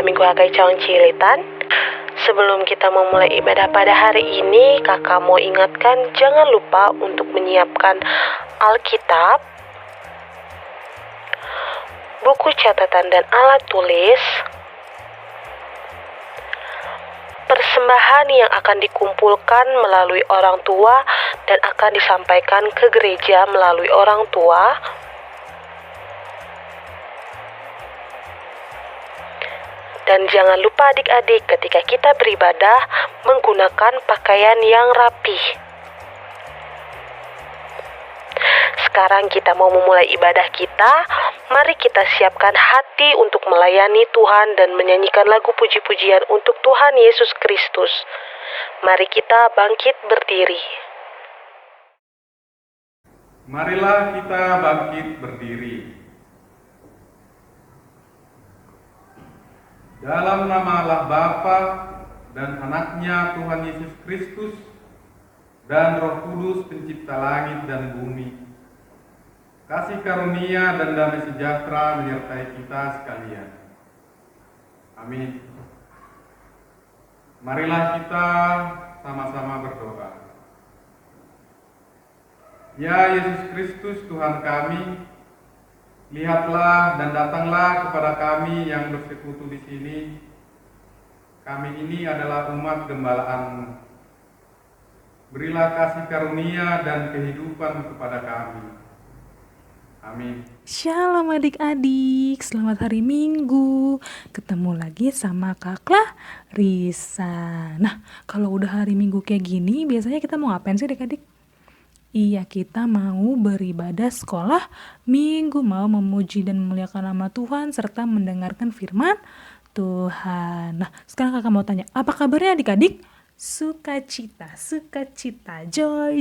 Sekolah Minggu HKI Cawang Cililitan. Sebelum kita memulai ibadah pada hari ini, kakak mau ingatkan jangan lupa untuk menyiapkan Alkitab, buku catatan dan alat tulis, persembahan yang akan dikumpulkan melalui orang tua dan akan disampaikan ke gereja melalui orang tua, dan jangan lupa adik-adik ketika kita beribadah menggunakan pakaian yang rapih. Sekarang kita mau memulai ibadah kita. Mari kita siapkan hati untuk melayani Tuhan dan menyanyikan lagu puji-pujian untuk Tuhan Yesus Kristus. Mari kita bangkit berdiri. Marilah kita bangkit berdiri. Dalam nama Allah Bapa dan Anaknya Tuhan Yesus Kristus dan Roh Kudus pencipta langit dan bumi, kasih karunia dan damai sejahtera menyertai kita sekalian. Amin. Marilah kita sama-sama berdoa. Ya Yesus Kristus Tuhan kami, lihatlah dan datanglah kepada kami yang bersekutu di sini. Kami ini adalah umat gembalaan-Mu. Berilah kasih karunia dan kehidupan kepada kami. Amin. Shalom adik-adik, selamat hari Minggu. Ketemu lagi sama Kak Risa. Nah, kalau udah hari Minggu kayak gini, biasanya kita mau ngapain sih adik-adik? Iya, kita mau beribadah sekolah Minggu, mau memuji dan memuliakan nama Tuhan serta mendengarkan firman Tuhan. Nah, sekarang kakak mau tanya, apa kabarnya adik-adik? Sukacita, joy,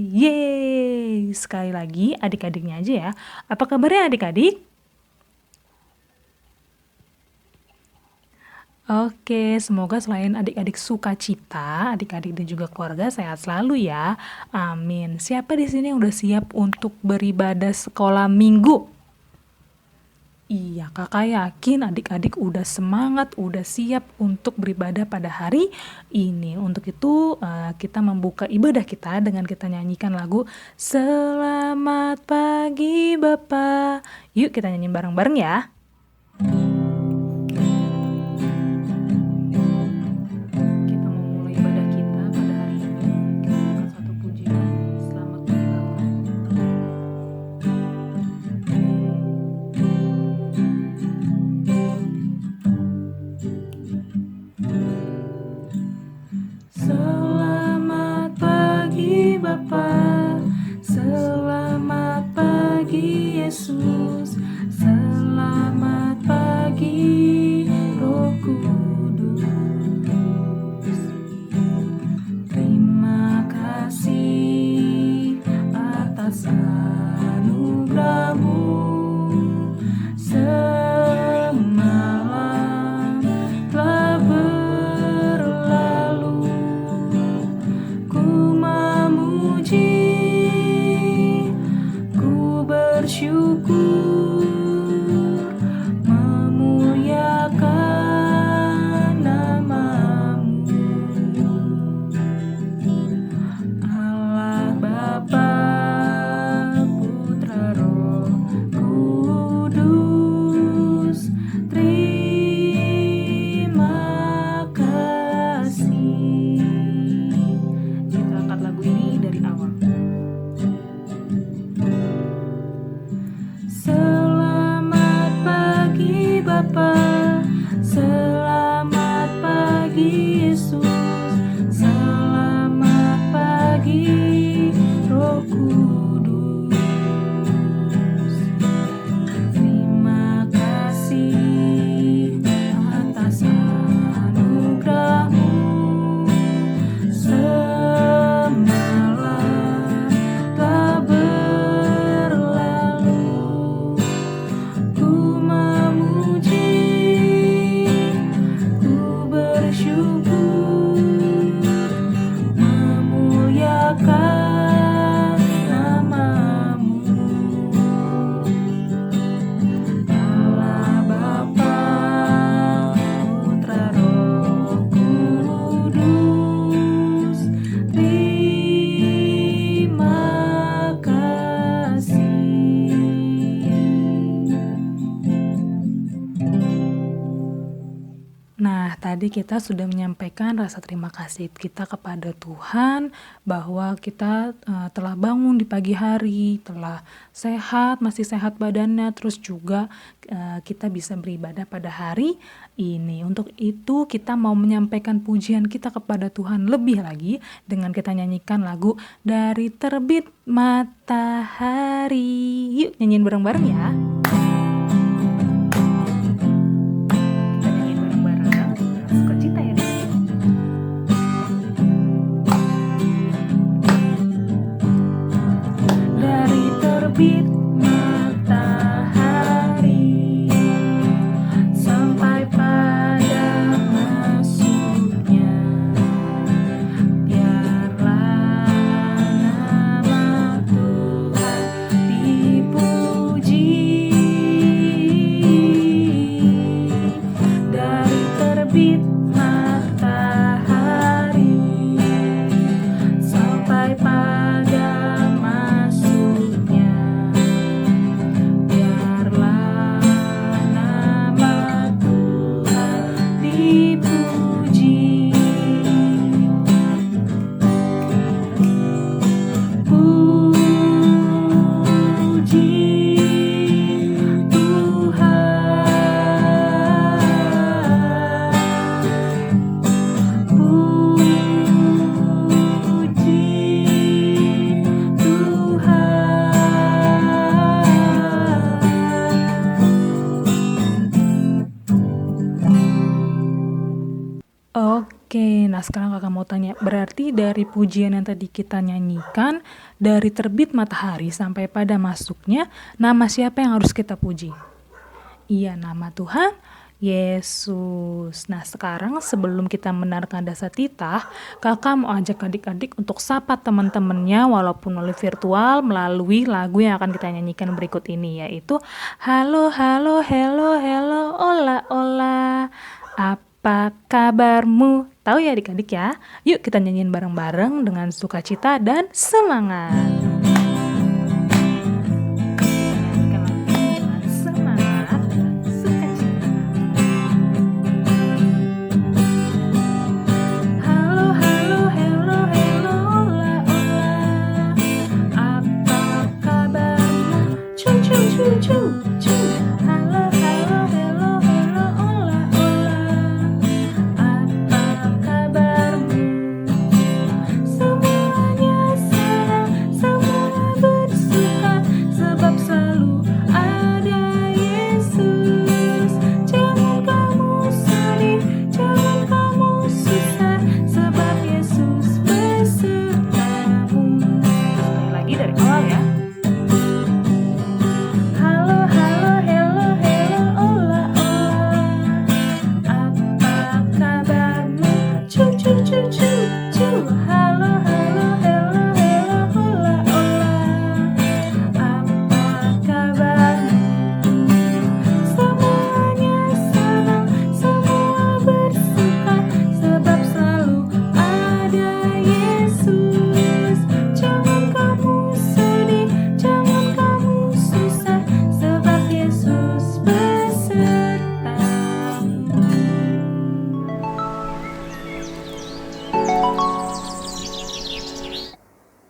yeay. Sekali lagi adik-adiknya aja ya. Apa kabarnya adik-adik? Oke, semoga selain adik-adik sukacita, adik-adik dan juga keluarga sehat selalu ya. Amin. Siapa di sini yang udah siap untuk beribadah sekolah Minggu? Iya, kakak yakin adik-adik udah semangat, udah siap untuk beribadah pada hari ini. Untuk itu kita membuka ibadah kita dengan kita nyanyikan lagu Selamat Pagi Bapa. Yuk kita nyanyi bareng-bareng ya. Kita memulai ibadah kita pada hari ini. Kita buka satu pujian. Selamat Pagi Bapa. Selamat pagi Bapa, selamat pagi Yesus, selamat pagi Roh Kudus. Terima kasih atas anugerah-Mu. Semalam telah berlalu, ku memuji, ku bersyukur, memuliakan nama-Mu. Allah Bapa, Putra, Roh Kudus, terima kasih. Kita angkat lagu ini dari awal. Selamat pagi Bapa, selamat pagi Yesus, selamat pagi Roh Kudus. Terima kasih atas anugerah-Mu. Semalam telah berlalu, ku memuji, tadi kita sudah menyampaikan rasa terima kasih kita kepada Tuhan bahwa kita telah bangun di pagi hari, telah sehat, masih sehat badannya, terus juga kita bisa beribadah pada hari ini. Untuk itu kita mau menyampaikan pujian kita kepada Tuhan lebih lagi dengan kita nyanyikan lagu Dari Terbit Matahari. Yuk nyanyiin bareng-bareng ya. Terbit matahari sampai pada masuknya, biarlah nama Tuhan dipuji. Dari terbit matahari sampai pada Oke, nah sekarang kakak mau tanya, berarti dari pujian yang tadi kita nyanyikan, dari terbit matahari sampai pada masuknya, nama siapa yang harus kita puji? Iya, nama Tuhan Yesus. Nah sekarang sebelum kita mendengarkan dasar titah, kakak mau ajak adik-adik untuk sapa teman-temannya walaupun melalui virtual melalui lagu yang akan kita nyanyikan berikut ini, yaitu Halo, halo, hello, hello, ola, ola. Apa kabarmu? Tahu ya adik-adik ya? Yuk kita nyanyiin bareng-bareng dengan sukacita dan semangat.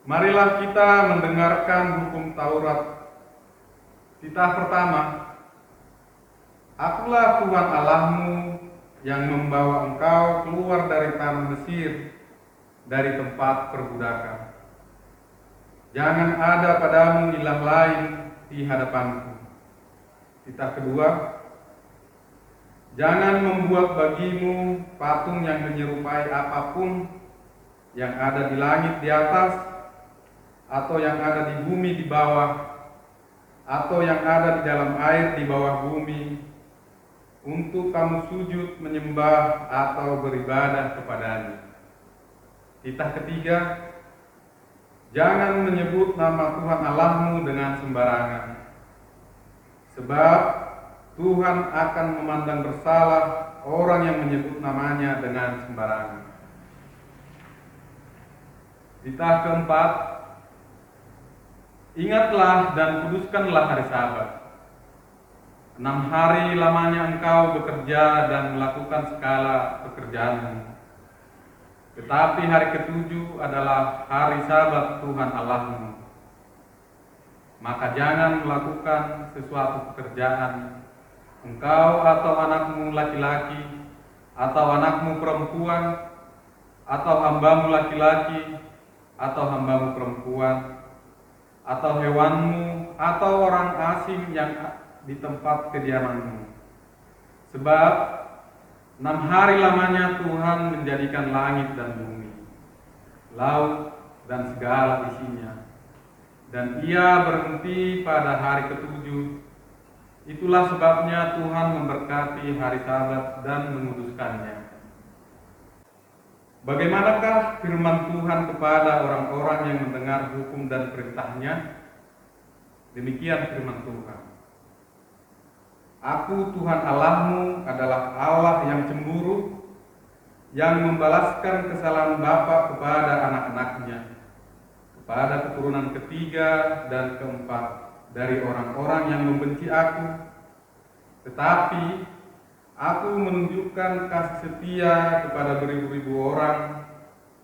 Marilah kita mendengarkan hukum Taurat. Titah pertama. Akulah Tuhan Allahmu yang membawa engkau keluar dari tanah Mesir, dari tempat perbudakan. Jangan ada padamu ilah lain di hadapanku. Titah kedua. Jangan membuat bagimu patung yang menyerupai apapun yang ada di langit di atas, atau yang ada di bumi di bawah, atau yang ada di dalam air di bawah bumi, untuk kamu sujud menyembah atau beribadah kepadanya. Titah ketiga. Jangan menyebut nama Tuhan Allahmu dengan sembarangan, sebab Tuhan akan memandang bersalah orang yang menyebut namanya dengan sembarangan. Titah keempat. Ingatlah dan kuduskanlah hari Sabat. 6 hari lamanya engkau bekerja dan melakukan segala pekerjaanmu. Tetapi hari ketujuh adalah hari Sabat Tuhan Allahmu. Maka jangan melakukan sesuatu pekerjaan, engkau atau anakmu laki-laki, atau anakmu perempuan, atau hambamu laki-laki, atau hambamu perempuan, atau hewanmu, atau orang asing yang di tempat kediamanmu. Sebab 6 hari lamanya Tuhan menjadikan langit dan bumi, laut dan segala isinya, dan Ia berhenti pada hari ketujuh. Itulah sebabnya Tuhan memberkati hari Sabat dan menguduskannya. Bagaimanakah firman Tuhan kepada orang-orang yang mendengar hukum dan perintahnya? Demikian firman Tuhan. Aku Tuhan Allahmu adalah Allah yang cemburu, yang membalaskan kesalahan bapa kepada anak-anaknya, kepada keturunan ketiga dan keempat dari orang-orang yang membenci aku. Tetapi aku menunjukkan kasih setia kepada beribu-ribu orang,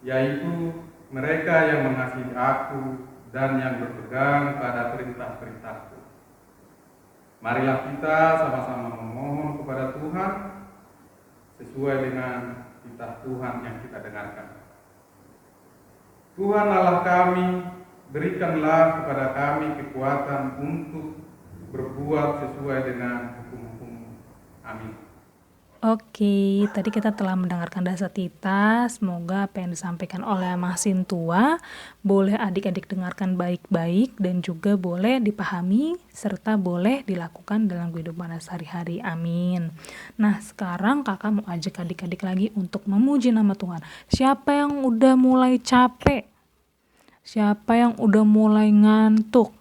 yaitu mereka yang mengasihi aku dan yang berpegang pada perintah-perintahku. Marilah kita sama-sama memohon kepada Tuhan sesuai dengan titah Tuhan yang kita dengarkan. Tuhan Allah kami, berikanlah kepada kami kekuatan untuk berbuat sesuai dengan hukum-hukum. Amin. Oke, tadi kita telah mendengarkan dasar tita. Semoga apa yang disampaikan oleh Mas Sintua boleh adik-adik dengarkan baik-baik dan juga boleh dipahami serta boleh dilakukan dalam kehidupan sehari-hari. Amin. Nah, sekarang kakak mau ajak adik-adik lagi untuk memuji nama Tuhan. Siapa yang udah mulai capek? Siapa yang udah mulai ngantuk?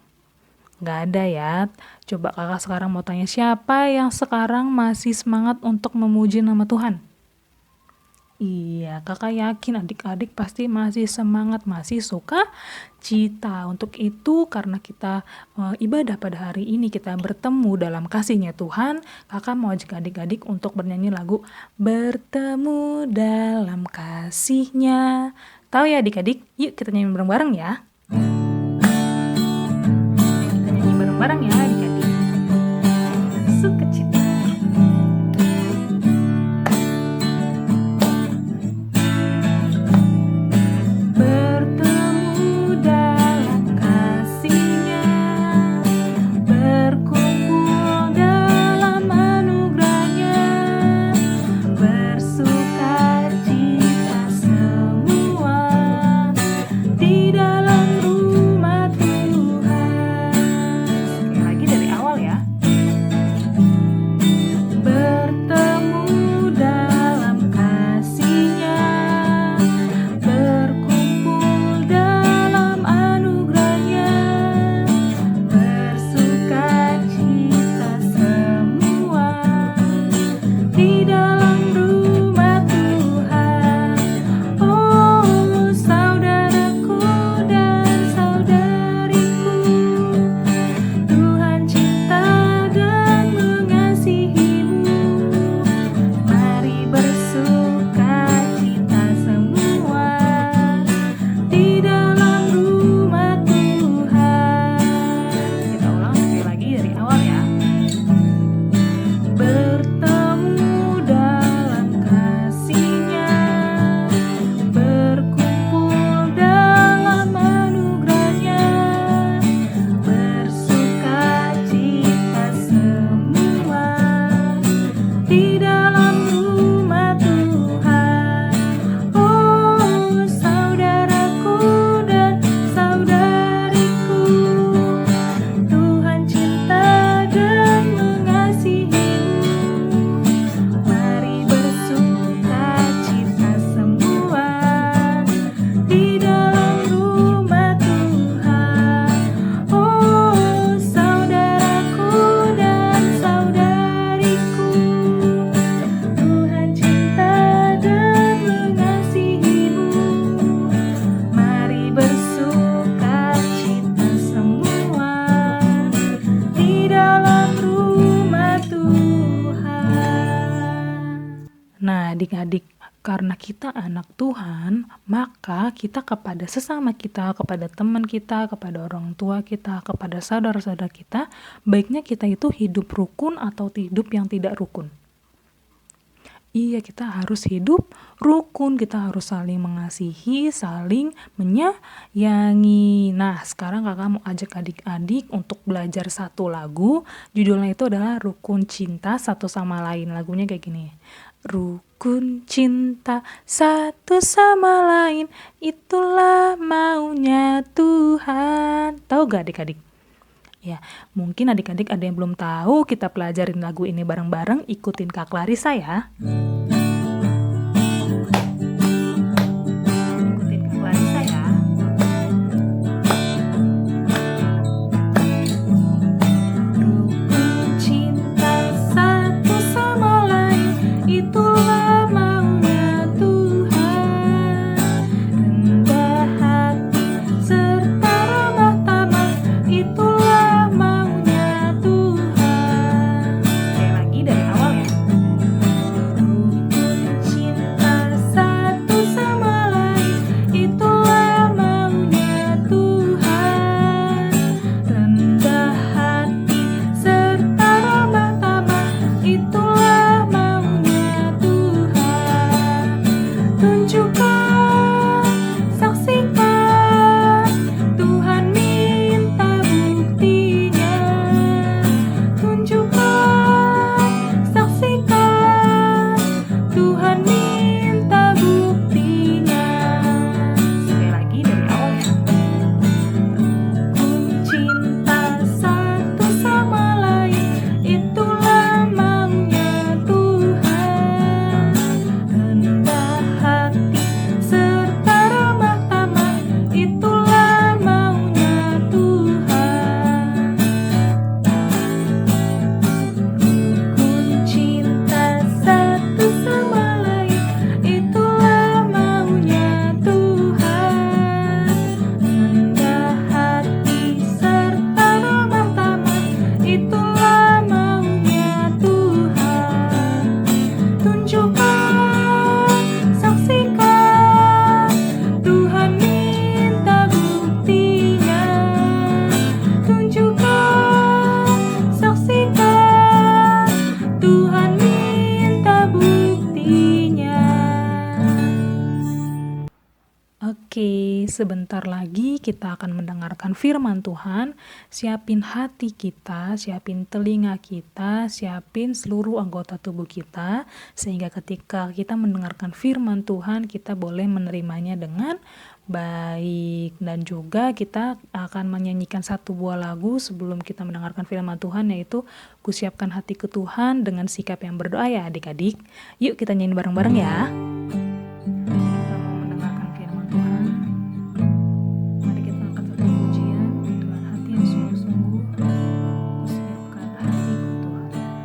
Gak ada ya. Coba kakak sekarang mau tanya, siapa yang sekarang masih semangat untuk memuji nama Tuhan? Iya, kakak yakin adik-adik pasti masih semangat, masih suka cita. Untuk itu karena kita ibadah pada hari ini, kita bertemu dalam kasih-Nya Tuhan, kakak mau ajak adik-adik untuk bernyanyi lagu Bertemu dalam Kasih-Nya. Tahu ya adik-adik? Yuk kita nyanyi bareng-bareng ya. Bareng ya adik-adik. Sukacita. Bertemu dalam kasih-Nya, berkumpul dalam anugerah-Nya, bersukacita semua di dalam rumah Tuhan. Sekali lagi adik-adik, karena kita anak Tuhan, maka kita kepada sesama kita, kepada teman kita, kepada orang tua kita, kepada saudara-saudara kita, baiknya kita itu hidup rukun atau hidup yang tidak rukun. Iya, kita harus hidup rukun, kita harus saling mengasihi, saling menyayangi. Nah, sekarang kakak mau ajak adik-adik untuk belajar satu lagu. Judulnya itu adalah Rukun Cinta Satu Sama Lain. Lagunya kayak gini. Rukun cinta satu sama lain, itulah maunya Tuhan. Tahu gak adik-adik? Ya, mungkin adik-adik ada yang belum tahu, kita pelajarin lagu ini bareng-bareng, ikutin Kak Clarissa ya. Ikutin Kak Clarissa ya. Rukun cinta satu sama lain, itulah maunya Tuhan. Rendah hati serta ramah tamah, itulah maunya Tuhan. Sekali lagi dari awal ya. Rukun cinta satu sama lain, itulah maunya Tuhan. Rendah hati serta ramah tamah, itulah maunya Tuhan. Tunjukkan, saksikan, Tuhan minta buktinya. Tunjukkan, saksikan, Tuhan minta buktinya. Sekali lagi dari awal ya. Rukun cinta satu sama lain, itulah maunya Tuhan. Rendah hati serta ramah tamah, itulah maunya Tuhan. Rukun cinta satu sama lain, itulah maunya Tuhan. Rendah hati serta ramah tamah, itulah maunya Tuhan. Tunjukkan, saksikan, Tuhan minta buktinya. Tunjukkan, saksikan, Tuhan minta buktinya. Oke, sebentar lagi kita akan mendengarkan firman Tuhan. Siapin hati kita, siapin telinga kita, siapin seluruh anggota tubuh kita, sehingga ketika kita mendengarkan firman Tuhan, kita boleh menerimanya dengan baik. Dan juga kita akan menyanyikan satu buah lagu sebelum kita mendengarkan firman Tuhan, yaitu Kusiapkan Hatiku Tuhan, dengan sikap yang berdoa ya adik-adik. Yuk kita nyanyi bareng-bareng ya. Kita mau mendengarkan firman Tuhan. Mari kita angkat satu pujian dengan hati yang sungguh-sungguh. Kusiapkan hatiku Tuhan.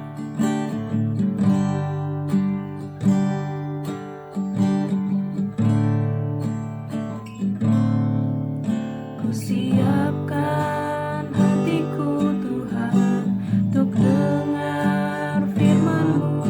Kusiapkan hatiku Tuhan, untuk dengar firman-Mu.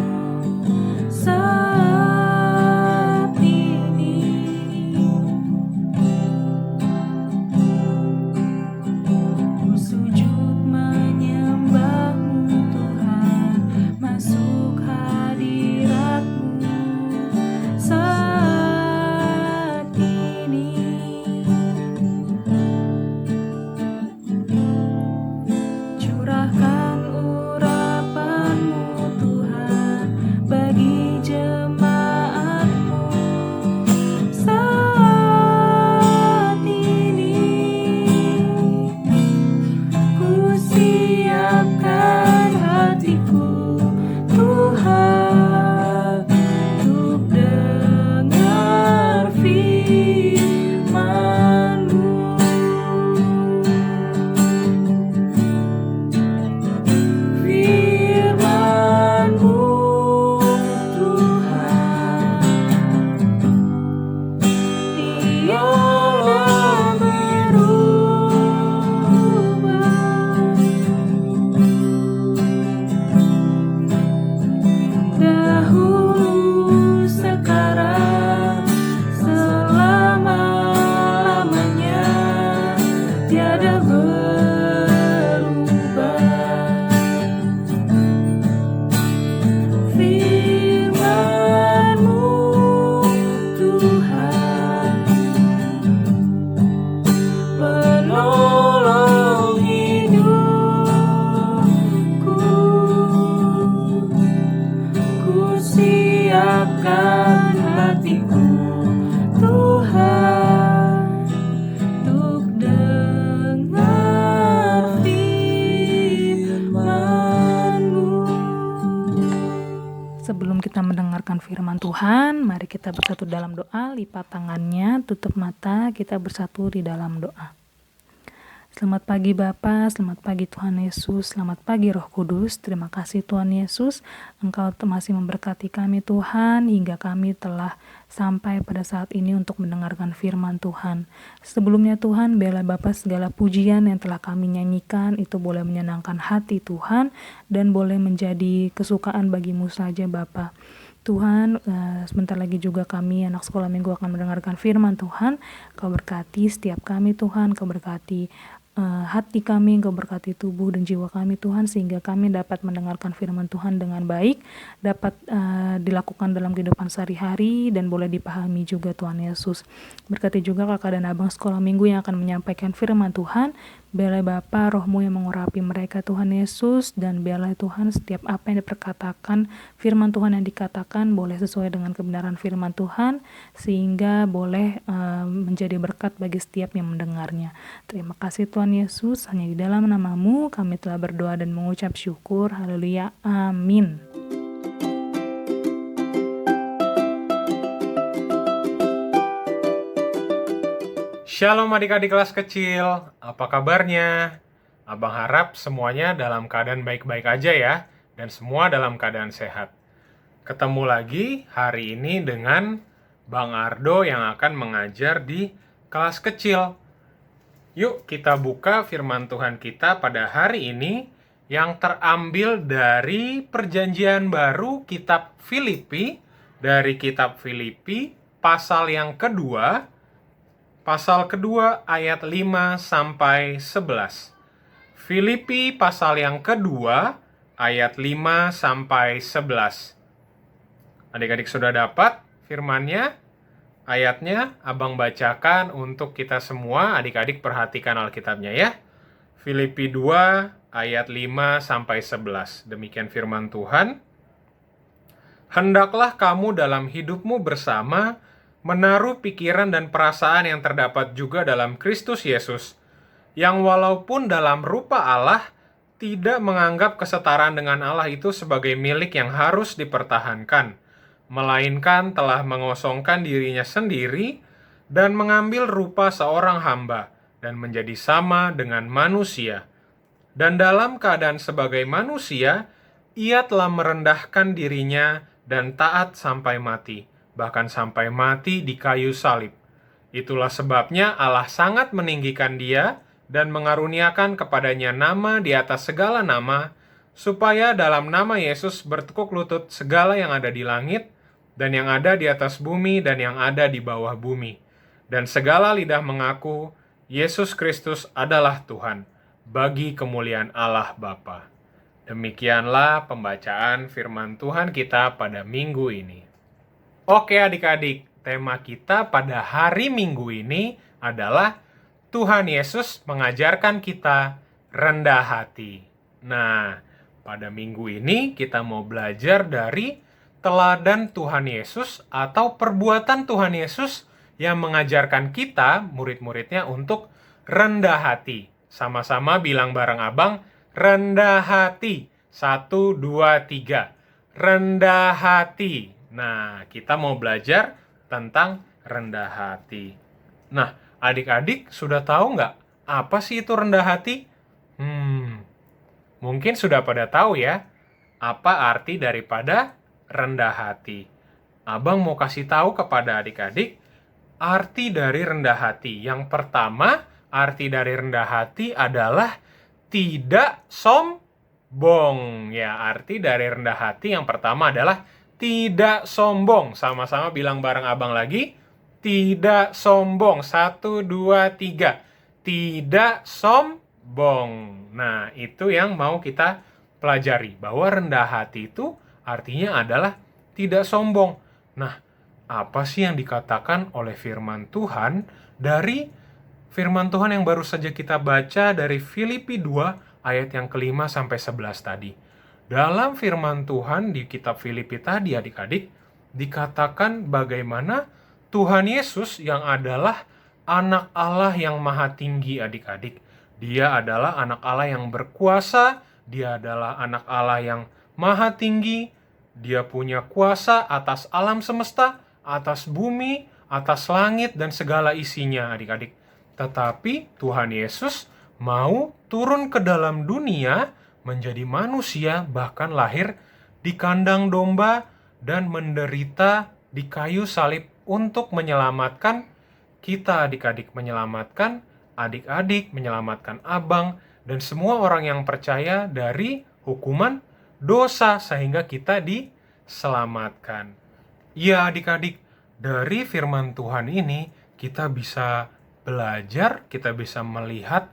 kita mendengarkan firman Tuhan, mari kita bersatu dalam doa, lipat tangannya, tutup mata, kita bersatu di dalam doa. Selamat pagi Bapa, selamat pagi Tuhan Yesus, selamat pagi Roh Kudus. Terima kasih Tuhan Yesus, Engkau masih memberkati kami Tuhan, hingga kami telah sampai pada saat ini untuk mendengarkan firman Tuhan. Sebelumnya Tuhan, bela Bapa segala pujian yang telah kami nyanyikan, itu boleh menyenangkan hati Tuhan, dan boleh menjadi kesukaan bagimu saja Bapa. Tuhan, sebentar lagi juga kami anak sekolah minggu akan mendengarkan firman Tuhan. Kau berkati setiap kami Tuhan, Kau berkati hati kami, Kau berkati tubuh dan jiwa kami Tuhan, sehingga kami dapat mendengarkan firman Tuhan dengan baik, dapat dilakukan dalam kehidupan sehari-hari dan boleh dipahami juga Tuhan Yesus. Berkati juga kakak dan abang sekolah minggu yang akan menyampaikan firman Tuhan. Biarlah Bapa, Roh-Mu yang mengurapi mereka Tuhan Yesus, dan biarlah Tuhan setiap apa yang diperkatakan, firman Tuhan yang dikatakan boleh sesuai dengan kebenaran firman Tuhan, sehingga boleh menjadi berkat bagi setiap yang mendengarnya. Terima kasih Tuhan Yesus, hanya di dalam nama-Mu kami telah berdoa dan mengucap syukur. Haleluya, amin. Shalom adik-adik kelas kecil, apa kabarnya? Abang harap semuanya dalam keadaan baik-baik aja ya, dan semua dalam keadaan sehat. Ketemu lagi hari ini dengan Bang Ardo yang akan mengajar di kelas kecil. Yuk kita buka firman Tuhan kita pada hari ini yang terambil dari Perjanjian Baru kitab Filipi, dari kitab Filipi pasal yang kedua, pasal kedua ayat 5 sampai 11. Filipi pasal yang kedua ayat 5 sampai 11. Adik-adik sudah dapat firmannya? Ayatnya abang bacakan untuk kita semua. Adik-adik perhatikan Alkitabnya ya. Filipi 2 ayat 5 sampai 11. Demikian firman Tuhan. Hendaklah kamu dalam hidupmu bersama menaruh pikiran dan perasaan yang terdapat juga dalam Kristus Yesus, yang walaupun dalam rupa Allah, tidak menganggap kesetaraan dengan Allah itu sebagai milik yang harus dipertahankan, melainkan telah mengosongkan dirinya sendiri dan mengambil rupa seorang hamba dan menjadi sama dengan manusia. Dan dalam keadaan sebagai manusia, ia telah merendahkan dirinya dan taat sampai mati, bahkan sampai mati di kayu salib. Itulah sebabnya Allah sangat meninggikan dia dan mengaruniakan kepadanya nama di atas segala nama, supaya dalam nama Yesus bertekuk lutut segala yang ada di langit, dan yang ada di atas bumi, dan yang ada di bawah bumi. Dan segala lidah mengaku, Yesus Kristus adalah Tuhan, bagi kemuliaan Allah Bapa. Demikianlah pembacaan firman Tuhan kita pada minggu ini. Oke adik-adik, tema kita pada hari Minggu ini adalah Tuhan Yesus mengajarkan kita rendah hati. Nah, pada minggu ini kita mau belajar dari teladan Tuhan Yesus atau perbuatan Tuhan Yesus yang mengajarkan kita, murid-muridnya, untuk rendah hati. Sama-sama bilang bareng abang, rendah hati. 1, 2, 3. Rendah hati. Nah, kita mau belajar tentang rendah hati. Nah, adik-adik sudah tahu nggak apa sih itu rendah hati? Mungkin sudah pada tahu ya, apa arti daripada rendah hati. Abang mau kasih tahu kepada adik-adik arti dari rendah hati. Yang pertama, arti dari rendah hati adalah tidak sombong. Ya, arti dari rendah hati yang pertama adalah tidak sombong. Sama-sama bilang bareng abang lagi. Tidak sombong. 1, 2, 3. Tidak sombong. Nah, itu yang mau kita pelajari. Bahwa rendah hati itu artinya adalah tidak sombong. Nah, apa sih yang dikatakan oleh firman Tuhan dari firman Tuhan yang baru saja kita baca dari Filipi 2 ayat yang ke-5 sampai 11 tadi? Dalam firman Tuhan di kitab Filipi tadi adik-adik, dikatakan bagaimana Tuhan Yesus yang adalah anak Allah yang maha tinggi adik-adik. Dia adalah anak Allah yang berkuasa, dia adalah anak Allah yang maha tinggi, Dia punya kuasa atas alam semesta, atas bumi, atas langit, dan segala isinya, adik-adik. Tetapi Tuhan Yesus mau turun ke dalam dunia, menjadi manusia, bahkan lahir di kandang domba, dan menderita di kayu salib untuk menyelamatkan kita, adik-adik, menyelamatkan adik-adik, menyelamatkan abang, dan semua orang yang percaya dari hukuman dosa, sehingga kita diselamatkan. Ya, adik-adik, dari firman Tuhan ini kita bisa belajar, kita bisa melihat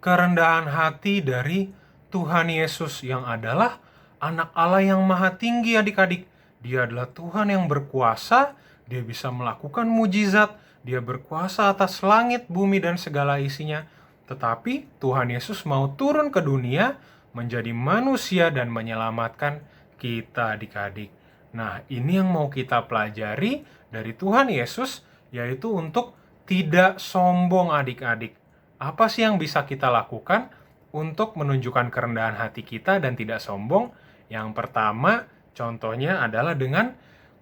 kerendahan hati dari Tuhan Yesus yang adalah anak Allah yang maha tinggi, adik-adik. Dia adalah Tuhan yang berkuasa, dia bisa melakukan mujizat, dia berkuasa atas langit, bumi, dan segala isinya. Tetapi Tuhan Yesus mau turun ke dunia, menjadi manusia dan menyelamatkan kita, adik-adik. Nah, ini yang mau kita pelajari dari Tuhan Yesus, yaitu untuk tidak sombong, adik-adik. Apa sih yang bisa kita lakukan untuk menunjukkan kerendahan hati kita dan tidak sombong? Yang pertama, contohnya adalah dengan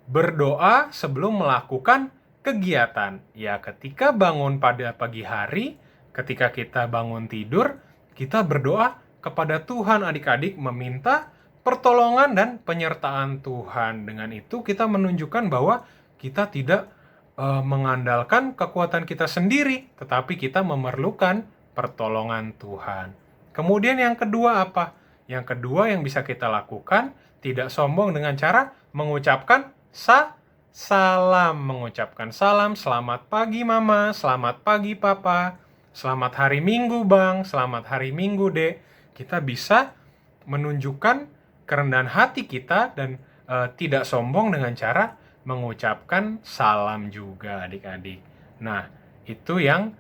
berdoa sebelum melakukan kegiatan. Ya, ketika bangun pada pagi hari, ketika kita bangun tidur, kita berdoa kepada Tuhan, adik-adik, meminta pertolongan dan penyertaan Tuhan. Dengan itu kita menunjukkan bahwa kita tidak mengandalkan kekuatan kita sendiri, tetapi kita memerlukan pertolongan Tuhan. Kemudian yang kedua apa? Yang kedua yang bisa kita lakukan, tidak sombong dengan cara mengucapkan salam. Mengucapkan salam, selamat pagi mama, selamat pagi papa, selamat hari minggu bang, selamat hari minggu dek. Kita bisa menunjukkan kerendahan hati kita dan tidak sombong dengan cara mengucapkan salam juga, adik-adik. Nah, itu yang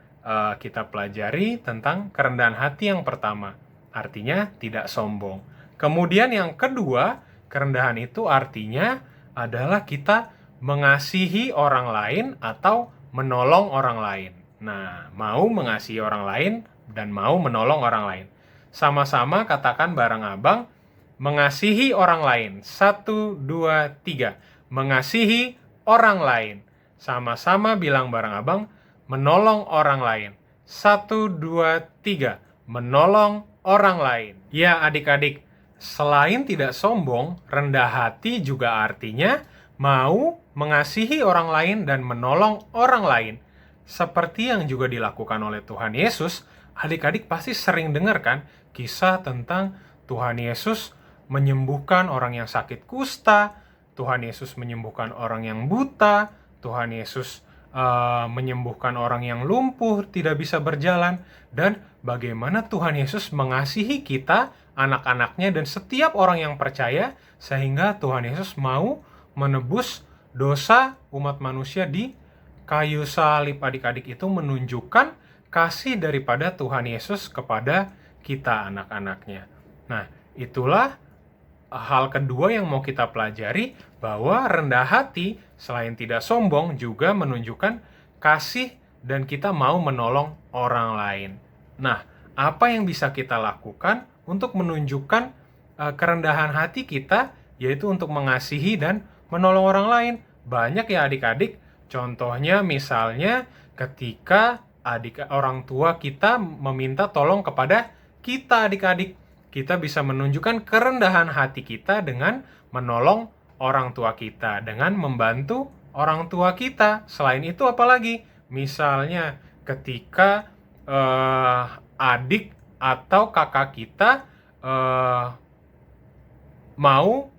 kita pelajari tentang kerendahan hati yang pertama. Artinya tidak sombong. Kemudian yang kedua, kerendahan itu artinya adalah kita mengasihi orang lain atau menolong orang lain. Nah, mau mengasihi orang lain dan mau menolong orang lain. Sama-sama katakan bareng abang, mengasihi orang lain. 1, 2, 3. Mengasihi orang lain. Sama-sama bilang bareng abang, menolong orang lain. 1, 2, 3. Menolong orang lain. Ya, adik-adik, selain tidak sombong, rendah hati juga artinya mau mengasihi orang lain dan menolong orang lain. Seperti yang juga dilakukan oleh Tuhan Yesus, adik-adik pasti sering dengar kan kisah tentang Tuhan Yesus menyembuhkan orang yang sakit kusta, Tuhan Yesus menyembuhkan orang yang buta, Tuhan Yesus menyembuhkan orang yang lumpuh, tidak bisa berjalan, dan bagaimana Tuhan Yesus mengasihi kita, anak-anaknya, dan setiap orang yang percaya, sehingga Tuhan Yesus mau menebus dosa umat manusia di kayu salib. Adik-adik, itu menunjukkan kasih daripada Tuhan Yesus kepada kita, anak-anaknya. Nah, itulah hal kedua yang mau kita pelajari, bahwa rendah hati selain tidak sombong juga menunjukkan kasih dan kita mau menolong orang lain. Nah, apa yang bisa kita lakukan untuk menunjukkan kerendahan hati kita, yaitu untuk mengasihi dan menolong orang lain? Banyak ya adik-adik. Contohnya misalnya ketika orang tua kita meminta tolong kepada kita, adik-adik. Kita bisa menunjukkan kerendahan hati kita dengan menolong orang tua kita, dengan membantu orang tua kita. Selain itu apalagi? Misalnya ketika adik atau kakak kita mau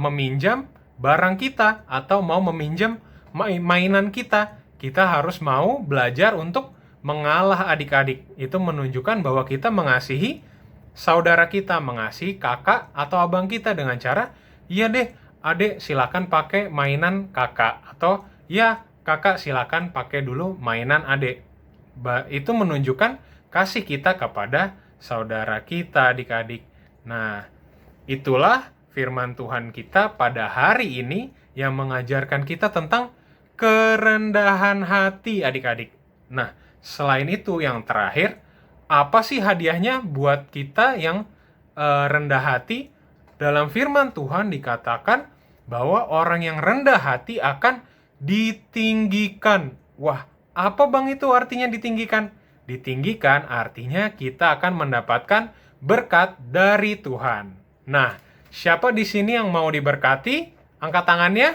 meminjam barang kita atau mau meminjam mainan kita, kita harus mau belajar untuk mengalah, adik-adik. Itu menunjukkan bahwa kita mengasihi saudara kita, mengasihi kakak atau abang kita dengan cara, iya deh, adek silakan pakai mainan kakak, atau ya kakak silakan pakai dulu mainan adek. Itu menunjukkan kasih kita kepada saudara kita, adik-adik. Nah, itulah firman Tuhan kita pada hari ini yang mengajarkan kita tentang kerendahan hati, adik-adik. Nah, selain itu yang terakhir, apa sih hadiahnya buat kita yang rendah hati? Dalam firman Tuhan dikatakan bahwa orang yang rendah hati akan ditinggikan. Wah, apa Bang itu artinya ditinggikan? Ditinggikan artinya kita akan mendapatkan berkat dari Tuhan. Nah, siapa di sini yang mau diberkati? Angkat tangannya.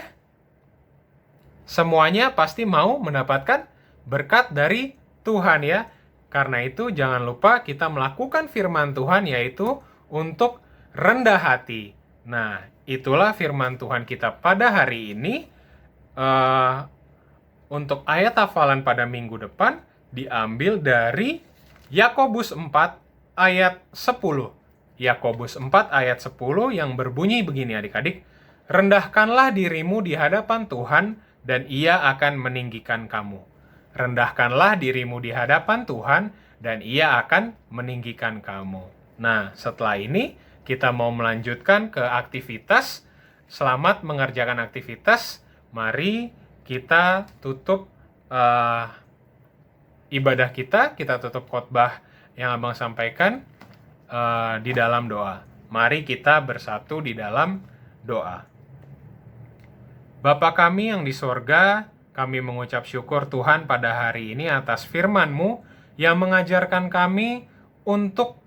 Semuanya pasti mau mendapatkan berkat dari Tuhan ya. Karena itu jangan lupa kita melakukan firman Tuhan yaitu untuk rendah hati. Nah, itulah firman Tuhan kita pada hari ini. Untuk ayat hafalan pada minggu depan diambil dari Yakobus 4 ayat 10. Yakobus 4 ayat 10 yang berbunyi begini adik-adik. Rendahkanlah dirimu di hadapan Tuhan dan Ia akan meninggikan kamu. Rendahkanlah dirimu di hadapan Tuhan dan Ia akan meninggikan kamu. Nah, setelah ini kita mau melanjutkan ke aktivitas. Selamat mengerjakan aktivitas. Mari kita tutup ibadah kita tutup khotbah yang Abang sampaikan di dalam doa. Mari kita bersatu di dalam doa. Bapa kami yang di sorga, kami mengucap syukur Tuhan pada hari ini atas firman-Mu yang mengajarkan kami untuk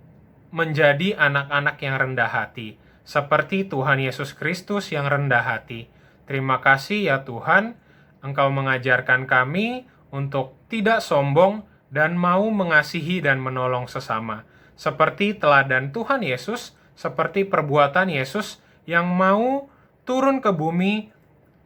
menjadi anak-anak yang rendah hati, seperti Tuhan Yesus Kristus yang rendah hati. Terima kasih ya Tuhan, Engkau mengajarkan kami untuk tidak sombong dan mau mengasihi dan menolong sesama. Seperti teladan Tuhan Yesus, seperti perbuatan Yesus yang mau turun ke bumi,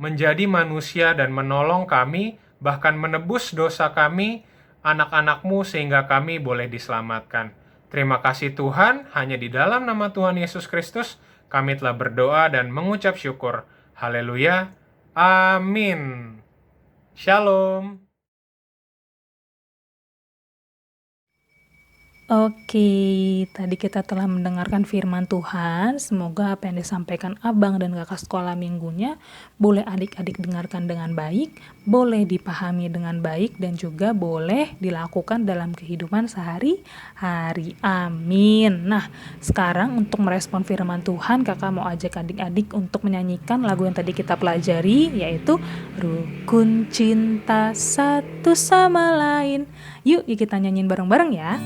menjadi manusia dan menolong kami, bahkan menebus dosa kami, anak-anak-Mu sehingga kami boleh diselamatkan. Terima kasih Tuhan, hanya di dalam nama Tuhan Yesus Kristus, kami telah berdoa dan mengucap syukur. Haleluya. Amin. Shalom. Oke, tadi kita telah mendengarkan firman Tuhan. Semoga apa yang disampaikan Abang dan Kakak sekolah minggunya boleh adik-adik dengarkan dengan baik, boleh dipahami dengan baik, dan juga boleh dilakukan dalam kehidupan sehari-hari. Amin. Nah, sekarang untuk merespon firman Tuhan, Kakak mau ajak adik-adik untuk menyanyikan lagu yang tadi kita pelajari, yaitu Rukun Cinta Satu Sama Lain. Yuk kita nyanyiin bareng-bareng ya.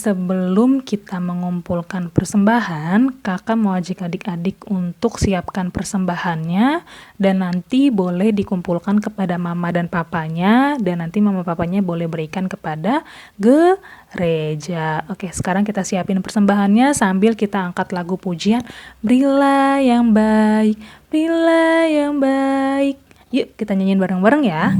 sebelum kita mengumpulkan persembahan, kakak mau ajak adik-adik untuk siapkan persembahannya dan nanti boleh dikumpulkan kepada mama dan papanya dan nanti mama papanya boleh berikan kepada gereja. Oke, sekarang kita siapin persembahannya sambil kita angkat lagu pujian Berilah yang baik, berilah yang baik. Yuk kita nyanyiin bareng-bareng ya.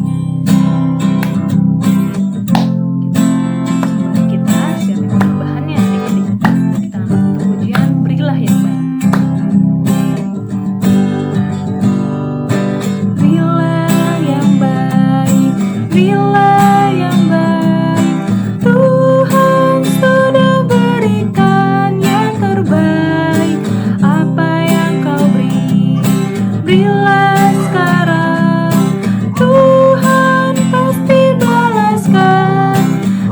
Kita siapin persembahannya adik-adik. Kita angkat untuk pujian Berilah yang baik. Berilah yang baik, berilah yang baik. Tuhan sudah berikan yang terbaik. Apa yang kau beri, berilah sekarang. Tuhan pasti balaskan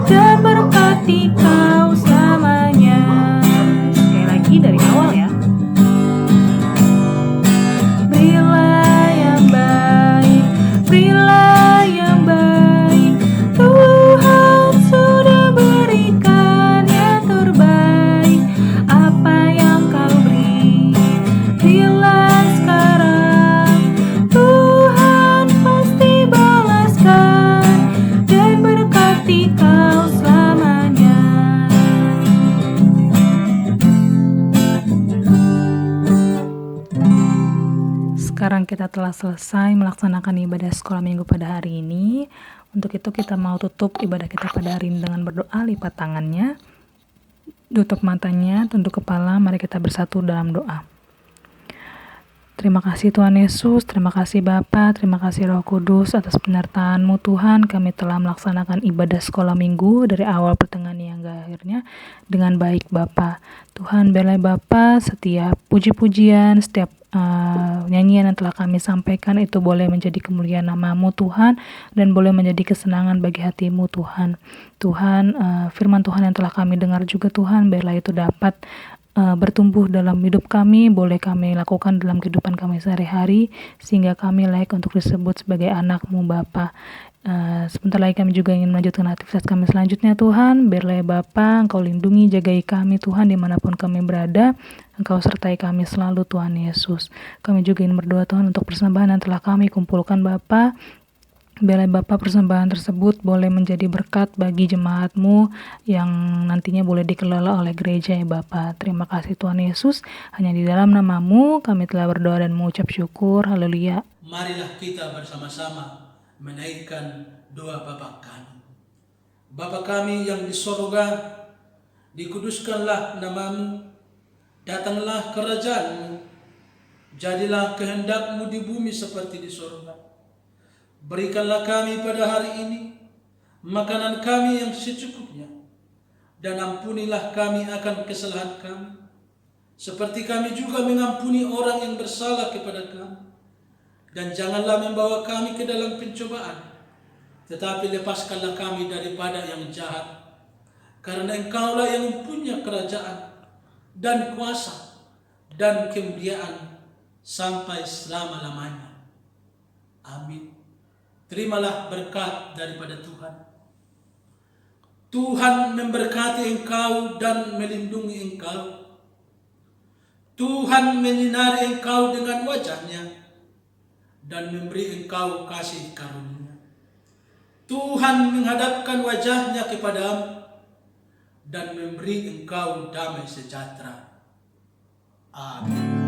dan berkati kau selamanya. Sekali lagi dari awal ya. Berilah yang baik, berilah yang baik. Tuhan sudah berikan yang terbaik. Apa yang kau beri, berilah sekarang. Tuhan pasti balaskan dan berkati kau selamanya. Sekarang kita telah selesai melaksanakan ibadah sekolah minggu pada hari ini. Untuk itu kita mau tutup ibadah kita pada hari ini dengan berdoa. Lipat tangannya, tutup matanya, tunduk kepala. Mari kita bersatu dalam doa. Terima kasih Tuhan Yesus, terima kasih Bapa, terima kasih Roh Kudus atas penyertaan-Mu Tuhan. Kami telah melaksanakan ibadah sekolah minggu dari awal pertengahan hingga akhirnya dengan baik Bapa. Tuhan bela Bapa, setiap puji-pujian, setiap nyanyian yang telah kami sampaikan itu boleh menjadi kemuliaan nama-Mu Tuhan dan boleh menjadi kesenangan bagi hati-Mu Tuhan. Tuhan, firman Tuhan yang telah kami dengar juga Tuhan, biarlah itu dapat bertumbuh dalam hidup kami, boleh kami lakukan dalam kehidupan kami sehari-hari, sehingga kami layak untuk disebut sebagai anak-Mu Bapa. Sebentar lagi kami juga ingin melanjutkan aktivitas kami selanjutnya Tuhan. Biarlah ya Bapa, Engkau lindungi, jagai kami Tuhan dimanapun kami berada. Engkau sertai kami selalu Tuhan Yesus. Kami juga ingin berdoa Tuhan untuk persembahan yang telah kami kumpulkan Bapa. Biarlah Bapa persembahan tersebut boleh menjadi berkat bagi jemaat-Mu yang nantinya boleh dikelola oleh gereja ya Bapa. Terima kasih Tuhan Yesus. Hanya di dalam nama-Mu kami telah berdoa dan mengucap syukur. Haleluya. Marilah kita bersama-sama menaikkan doa Bapa kami. Bapa kami yang di sorga, dikuduskanlah nama-Mu, datanglah kerajaan-Mu, jadilah kehendak-Mu di bumi seperti di sorga. Berikanlah kami pada hari ini makanan kami yang secukupnya, dan ampunilah kami akan kesalahan kami, seperti kami juga mengampuni orang yang bersalah kepada kami. Dan janganlah membawa kami ke dalam pencobaan, tetapi lepaskanlah kami daripada yang jahat. Karena Engkaulah yang mempunyai kerajaan dan kuasa dan kemuliaan sampai selama-lamanya. Amin. Terimalah berkat daripada Tuhan. Tuhan memberkati engkau dan melindungi engkau. Tuhan menyinari engkau dengan wajah-Nya dan memberi engkau kasih karunia. Tuhan menghadapkan wajah-Nya kepadamu dan memberi engkau damai sejahtera. Amin.